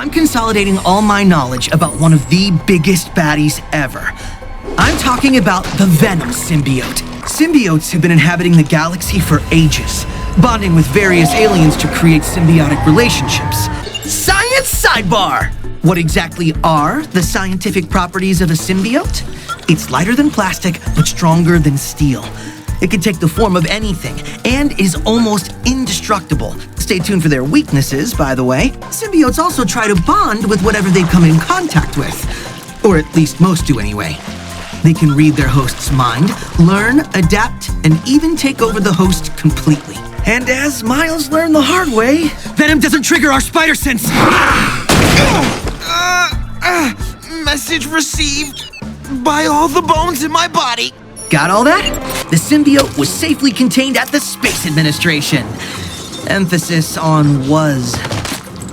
I'm consolidating all my knowledge about one of the biggest baddies ever. I'm talking about the Venom symbiote. Symbiotes have been inhabiting the galaxy for ages, bonding with various aliens to create symbiotic relationships. Science sidebar! What exactly are the scientific properties of a symbiote? It's lighter than plastic, but stronger than steel. It can take the form of anything, and is almost indestructible. Stay tuned for their weaknesses, by the way. Symbiotes also try to bond with whatever they come in contact with. Or at least most do anyway. They can read their host's mind, learn, adapt, and even take over the host completely. And as Miles learned the hard way, Venom doesn't trigger our spider sense. Message received by all the bones in my body. Got all that? The symbiote was safely contained at the Space Administration. Emphasis on was.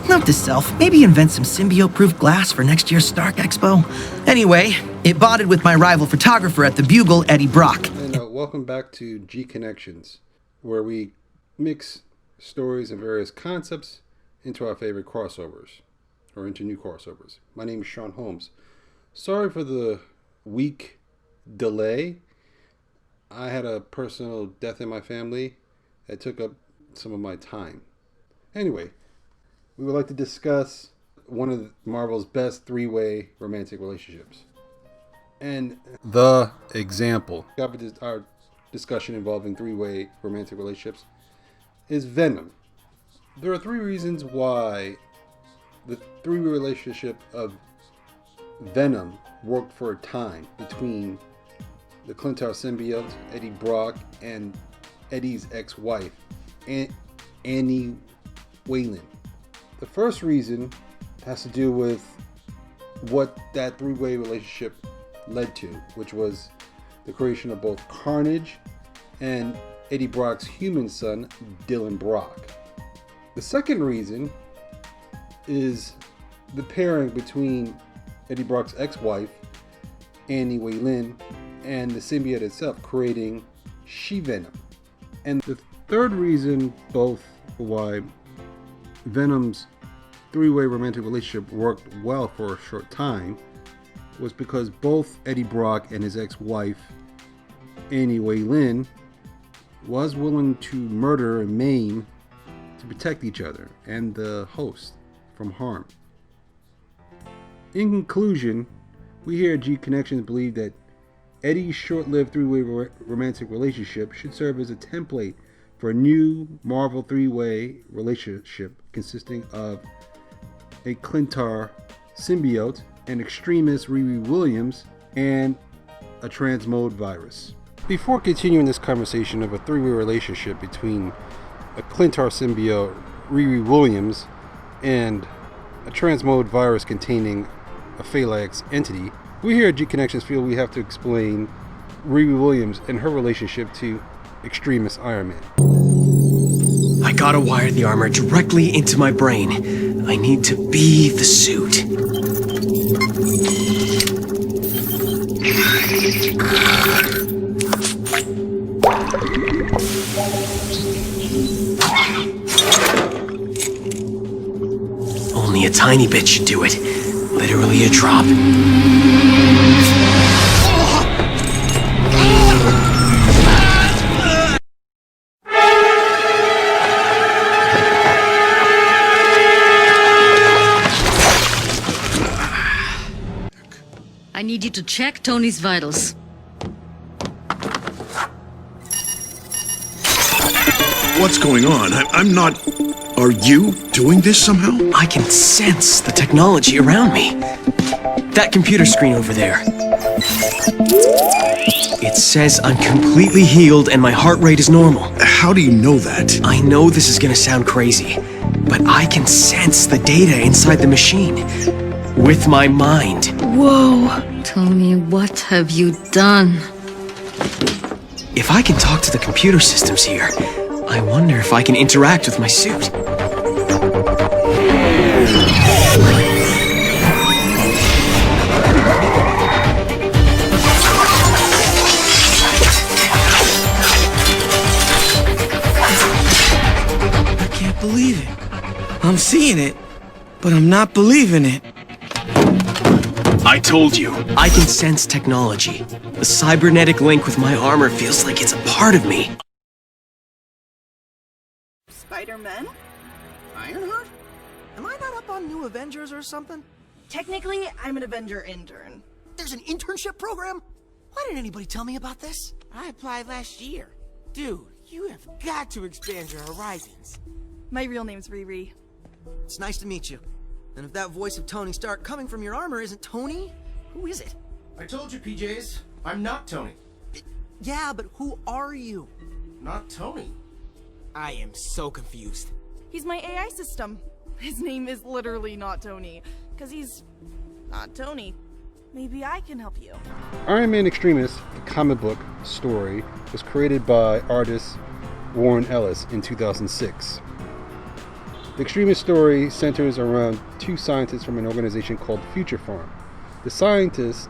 Note to self, maybe invent some symbiote-proof glass for next year's Stark Expo. Anyway, it bonded with my rival photographer at the Bugle, Eddie Brock. And welcome back to G-Connections, where we mix stories and various concepts into our favorite crossovers, or into new crossovers. My name is Sean Holmes. Sorry for the week delay. I had a personal death in my family that took up some of my time. Anyway, we would like to discuss one of Marvel's best three-way romantic relationships. And the example of our discussion involving three-way romantic relationships is Venom. There are three reasons why the three-way relationship of Venom worked for a time between the Clintar symbiote, Eddie Brock, and Eddie's ex-wife, Annie Wayland. The first reason has to do with what that three-way relationship led to, which was the creation of both Carnage and Eddie Brock's human son, Dylan Brock. The second reason is the pairing between Eddie Brock's ex-wife, Annie Wayland, and the symbiote itself, creating She-Venom. And the third reason both for why Venom's three-way romantic relationship worked well for a short time was because both Eddie Brock and his ex-wife, Annie Wayland, was willing to murder and maim to protect each other and the host from harm. In conclusion, we here at G-Connections believe that Eddie's short-lived three-way romantic relationship should serve as a template for a new Marvel three-way relationship consisting of a Clintar symbiote, an extremist Riri Williams, and a transmode virus. Before continuing this conversation of a three-way relationship between a Clintar symbiote, Riri Williams, and a transmode virus containing a Phalanx entity, we here at G-Connections feel we have to explain Riri Williams and her relationship to extremist Iron Man. I gotta wire the armor directly into my brain. I need to be the suit. Only a tiny bit should do it. Literally a drop. I need you to check Tony's vitals. What's going on? I'm not... Are you doing this somehow? I can sense the technology around me. That computer screen over there. It says I'm completely healed and my heart rate is normal. How do you know that? I know this is gonna sound crazy, but I can sense the data inside the machine. With my mind. Whoa. Tony, what have you done? If I can talk to the computer systems here, I wonder if I can interact with my suit. I can't believe it. I'm seeing it. but I'm not believing it. I told you, I can sense technology. The cybernetic link with my armor feels like it's a part of me. Spider-Man? Ironheart? Am I not up on New Avengers or something? Technically, I'm an Avenger intern. There's an internship program? Why didn't anybody tell me about this? I applied last year. Dude, you have got to expand your horizons. My real name's Riri. It's nice to meet you. And if that voice of Tony Stark coming from your armor isn't Tony, who is it? I told you, PJs. I'm not Tony. Yeah, but who are you? Not Tony. I am so confused. He's my AI system. His name is literally not Tony, because he's not Tony. Maybe I can help you. Iron Man Extremis, the comic book story, was created by artist Warren Ellis in 2006. The Extremis story centers around two scientists from an organization called Future Farm. The scientists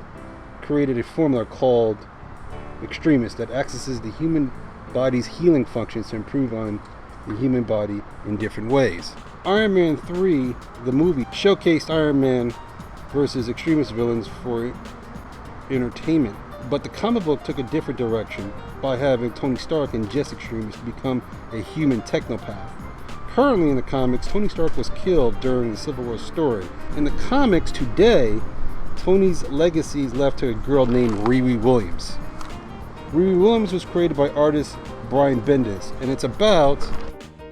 created a formula called Extremis that accesses the human body's healing functions to improve on the human body in different ways. Iron Man 3, the movie, showcased Iron Man versus Extremis villains for entertainment, but the comic book took a different direction by having Tony Stark ingest Extremis to become a human technopath. Currently in the comics, Tony Stark was killed during the Civil War story. In the comics today, Tony's legacy is left to a girl named Riri Williams. Riri Williams was created by artist Brian Bendis, and it's about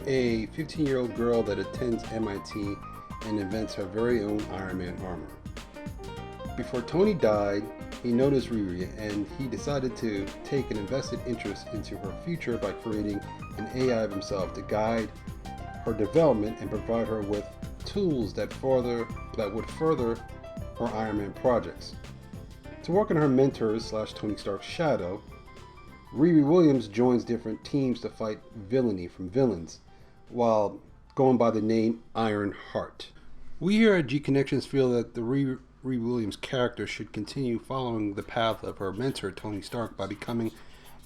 a 15-year-old girl that attends MIT and invents her very own Iron Man armor. Before Tony died, he noticed Riri and he decided to take an invested interest into her future by creating an AI of himself to guide her development and provide her with tools that would further her Iron Man projects. To work on her mentors / Tony Stark's shadow, Riri Williams joins different teams to fight villainy from villains, while going by the name Ironheart. We here at G-Connections feel that the Riri Williams character should continue following the path of her mentor Tony Stark by becoming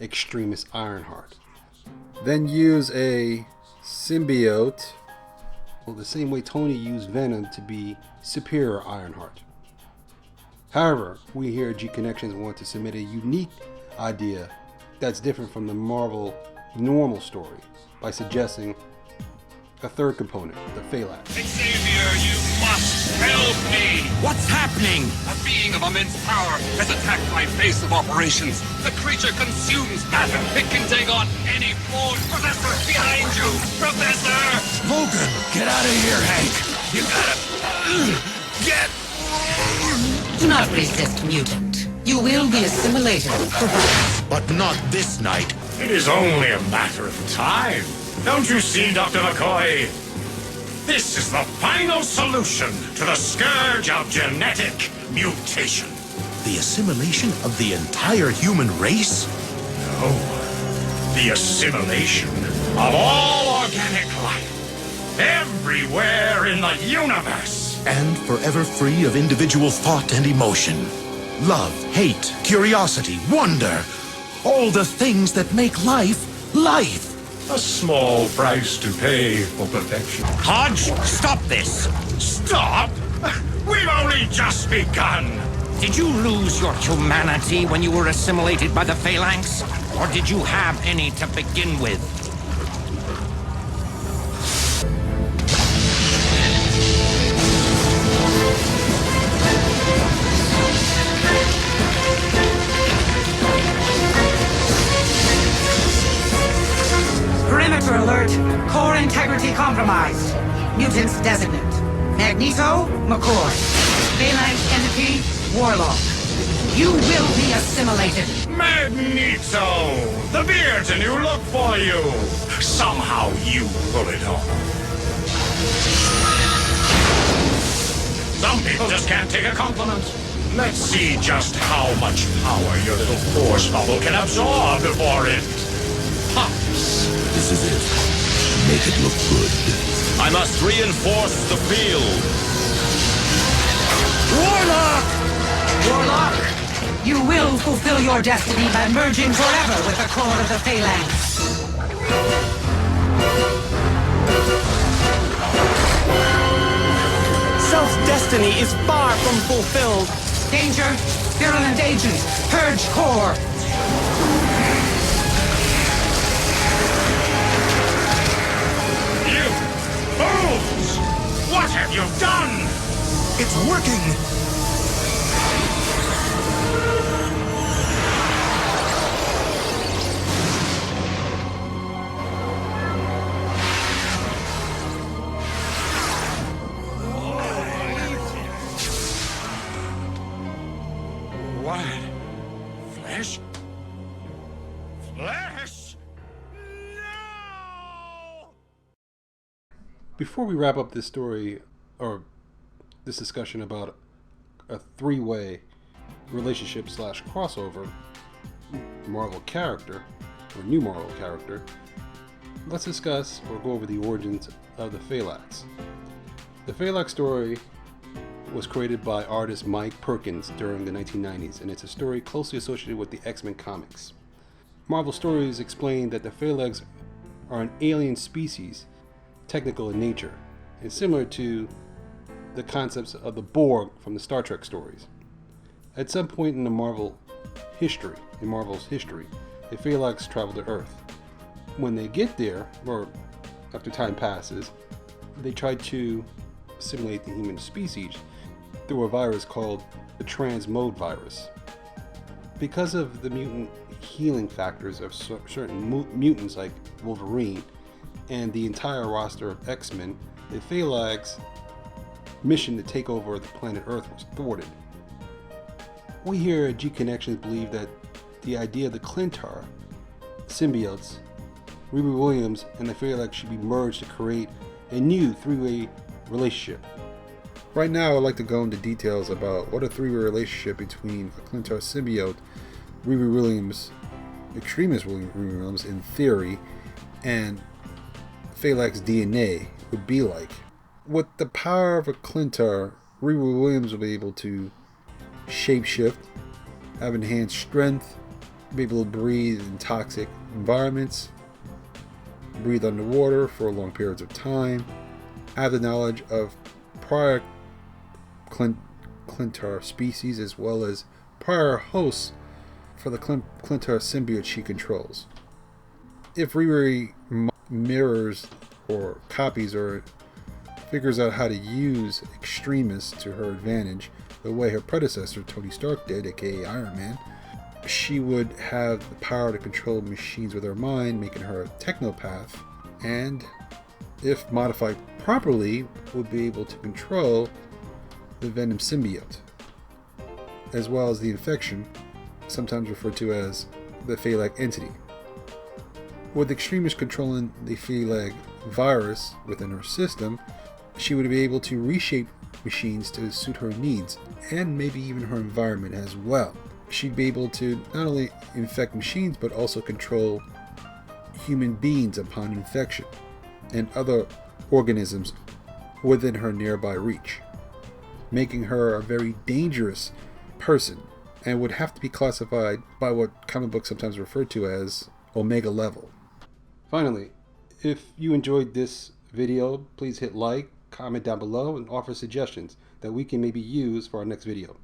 Extremis Ironheart. Then use a symbiote, well, the same way Tony used Venom to be Superior Ironheart. However, we here at G-Connections want to submit a unique idea that's different from the Marvel normal story by suggesting a third component, the phalanx. Xavier, you must help me! What's happening? A being of immense power has attacked my base of operations. The creature consumes matter. It can take on any form. Professor, behind you! Professor! Logan, get out of here, Hank! You gotta... get... Do not resist, mutant. You will be assimilated. But not this night. It is only a matter of time. Don't you see, Dr. McCoy? This is the final solution to the scourge of genetic mutation. The assimilation of the entire human race? No. The assimilation of all organic life. Everywhere in the universe. And forever free of individual thought and emotion. Love, hate, curiosity, wonder. All the things that make life, life. A small price to pay for perfection. Hodge, stop this! Stop? We've only just begun. Did you lose your humanity when you were assimilated by the phalanx? Or did you have any to begin with? Perimeter alert. Core integrity compromised. Mutants designate. Magneto, McCoy. Phalanx entity, Warlock. You will be assimilated. Magneto! The beard's a new look for you. Somehow you pull it off. Some people just can't take a compliment. Let's see just how much power your little force bubble can absorb before it pops. This is it. Make it look good. I must reinforce the field. Warlock! Warlock, you will fulfill your destiny by merging forever with the core of the Phalanx. Self's destiny is far from fulfilled. Danger! Virulent agent! Purge core! You fools! What have you done? It's working! What? Flesh? Flesh? No! Before we wrap up this story, or this discussion about a three-way relationship / crossover Marvel character, or new Marvel character, let's discuss or go over the origins of the Phalanx. The Phalanx story was created by artist Mike Perkins during the 1990s, and it's a story closely associated with the X-Men comics. Marvel stories explain that the Phalanx are an alien species, technical in nature, and similar to the concepts of the Borg from the Star Trek stories. At some point in Marvel's history, the Phalanx travel to Earth. When they get there, or after time passes, they try to assimilate the human species through a virus called the transmode virus. Because of the mutant healing factors of certain mutants like Wolverine and the entire roster of X-Men, the Phalanx mission to take over the planet Earth was thwarted. We here at G-Connections believe that the idea of the Clintar symbiotes, Riri Williams and the Phalanx should be merged to create a new three-way relationship. Right now, I'd like to go into details about what a three-way relationship between a Clintar symbiote, Riri Williams, extremist Riri Williams in theory, and Phalanx DNA would be like. With the power of a Clintar, Riri Williams will be able to shapeshift, have enhanced strength, be able to breathe in toxic environments, breathe underwater for long periods of time, have the knowledge of prior Clintar species as well as prior hosts for the Clintar symbiote she controls. If Riri mirrors or copies or figures out how to use extremists to her advantage the way her predecessor Tony Stark did, aka Iron Man, she would have the power to control machines with her mind, making her a technopath, and if modified properly, would be able to control the Venom symbiote, as well as the infection, sometimes referred to as the Phalanx entity. With extremists controlling the Phalanx virus within her system, she would be able to reshape machines to suit her needs, and maybe even her environment as well. She'd be able to not only infect machines, but also control human beings upon infection, and other organisms within her nearby reach, making her a very dangerous person, and would have to be classified by what comic books sometimes refer to as Omega level. Finally, if you enjoyed this video, please hit like, comment down below, and offer suggestions that we can maybe use for our next video.